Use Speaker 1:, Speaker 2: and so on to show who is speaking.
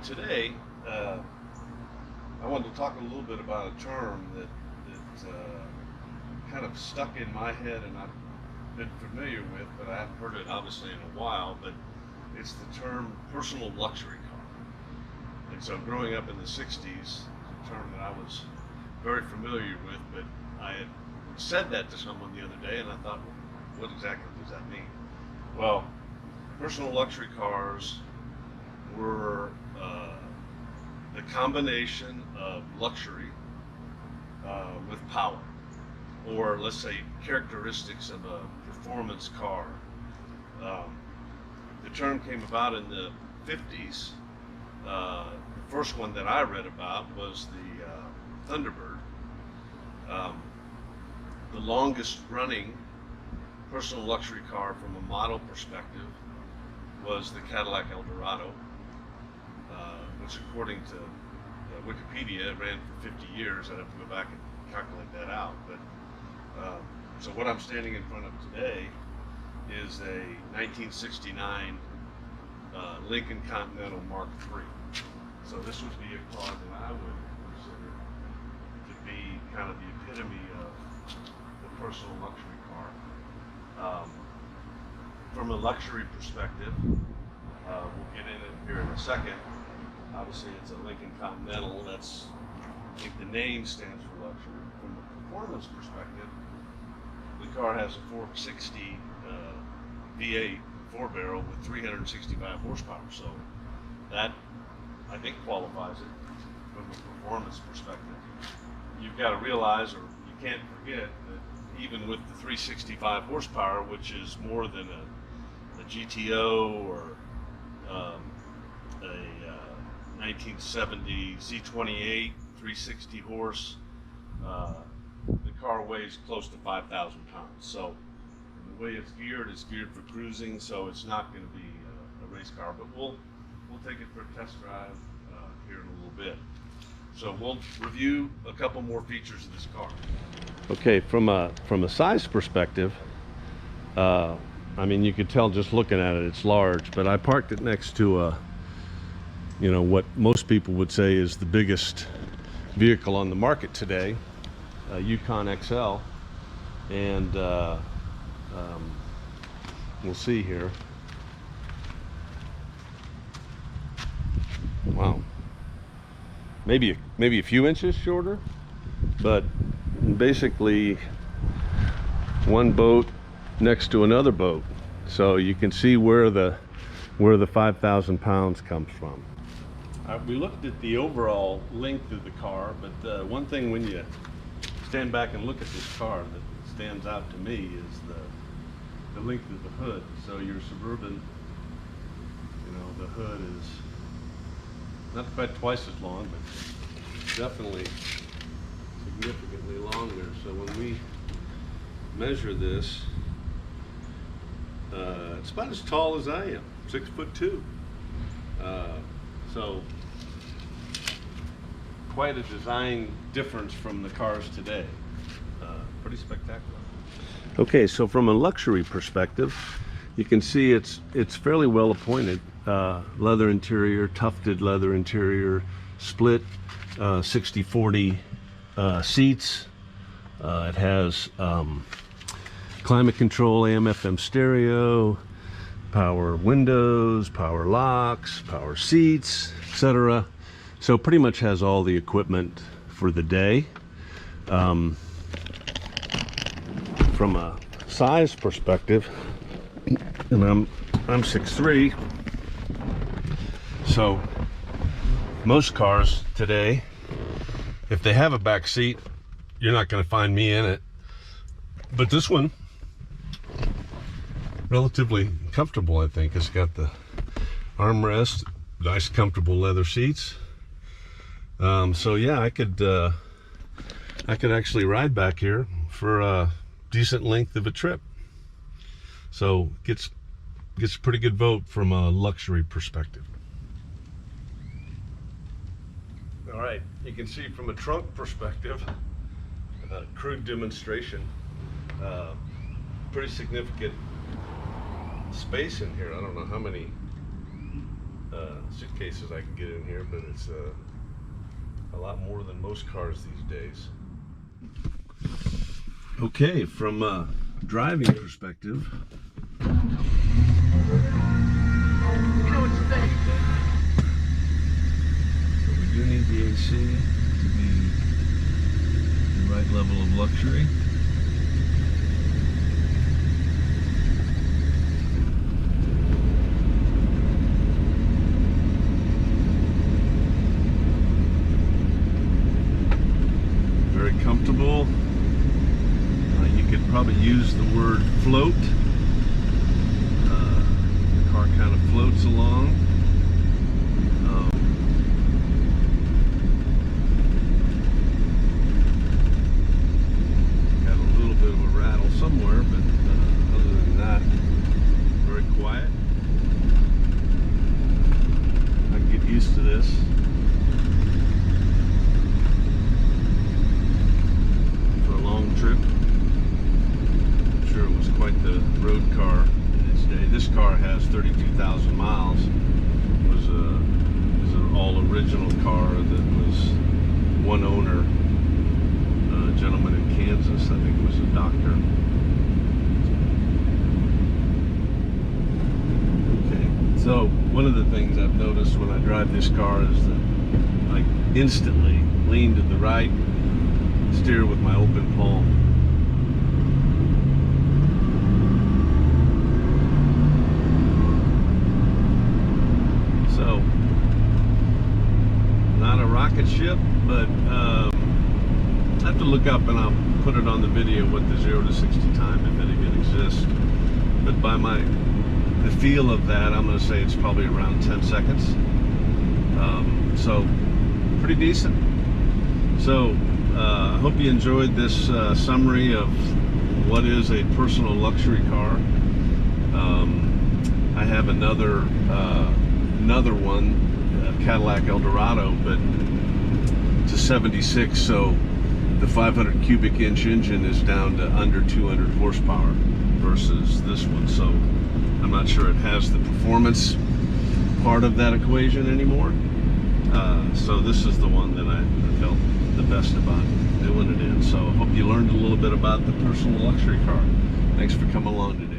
Speaker 1: Today, I wanted to talk a little bit about a term that kind of stuck in my head and I've been familiar with, but I haven't heard it obviously in a while, but it's the term personal luxury car. And so growing up in the 60s, it's a term that I was very familiar with, but I had said that to someone the other day and I thought, well, what exactly does that mean? Well, personal luxury cars were the combination of luxury with power, or let's say characteristics of a performance car. The term came about in the 50s. The first one that I read about was the Thunderbird. The longest running personal luxury car from a model perspective was the Cadillac Eldorado, which according to Wikipedia ran for 50 years. I'd have to go back and calculate that out. But so what I'm standing in front of today is a 1969 Lincoln Continental Mark Iii. So this would be a car that I would consider to be kind of the epitome of the personal luxury car. From a luxury perspective, we'll get in it here in a second. Obviously, it's a Lincoln Continental. That's, I think the name stands for luxury. From a performance perspective, the car has a 460 V8 4-barrel with 365 horsepower. So that, I think, qualifies it from a performance perspective. You've got to realize, or you can't forget, that even with the 365 horsepower, which is more than a GTO or a 1970 Z28 360 horse, the car weighs close to 5,000 pounds. So the way it's geared for cruising, so it's not going to be a race car. But we'll take it for a test drive here in a little bit. So we'll review a couple more features of this car. Okay, from a size perspective, I mean, you could tell just looking at it, it's large, but I parked it next to what most people would say is the biggest vehicle on the market today, Yukon XL, and we'll see here. Wow, maybe a few inches shorter, but basically one boat next to another boat, so you can see where the 5,000 pounds comes from. We looked at the overall length of the car, but one thing when you stand back and look at this car that stands out to me is the length of the hood. So your Suburban, the hood is not quite twice as long, but definitely significantly longer. So when we measure this, it's about as tall as I am, 6'2". So quite a design difference from the cars today. Pretty spectacular. Okay, so from a luxury perspective, you can see it's fairly well appointed. Leather interior, tufted leather interior, split 60/40 seats. It has climate control, AM/FM stereo, power windows, power locks, power seats, etc. So pretty much has all the equipment for the day. From a size perspective, and I'm 6'3", so most cars today, if they have a back seat, you're not going to find me in it. But this one, relatively comfortable, I think. It's got the armrest, nice comfortable leather seats. So yeah, I could actually ride back here for a decent length of a trip. So gets a pretty good vote from a luxury perspective. All right, you can see from a trunk perspective, crude demonstration, pretty significant space in here. I don't know how many suitcases I can get in here, but it's a lot more than most cars these days. Okay, from a driving perspective,
Speaker 2: You know what you think?
Speaker 1: so we do need the AC to be the right level of luxury. Very comfortable. You could probably use the word float. The car kind of floats along. Got a little bit of a rattle somewhere, but other than that, very quiet. I can get used to this. Trip. I'm sure it was quite the road car in its day. This car has 32,000 miles. It was an all original car that was one owner, a gentleman in Kansas. I think it was a doctor. Okay, so one of the things I've noticed when I drive this car is that I instantly lean to the right, steer with my open palm. So, not a rocket ship, but I have to look up and I'll put it on the video what the 0 to 60 time, if it even exists. But by the feel of that, I'm going to say it's probably around 10 seconds. So, pretty decent. So, I hope you enjoyed this summary of what is a personal luxury car. I have another one, Cadillac Eldorado, but it's a 76, so the 500 cubic inch engine is down to under 200 horsepower versus this one. So I'm not sure it has the performance part of that equation anymore. So this is the one that I felt the best about doing it in. So I hope you learned a little bit about the personal luxury car. Thanks for coming along today.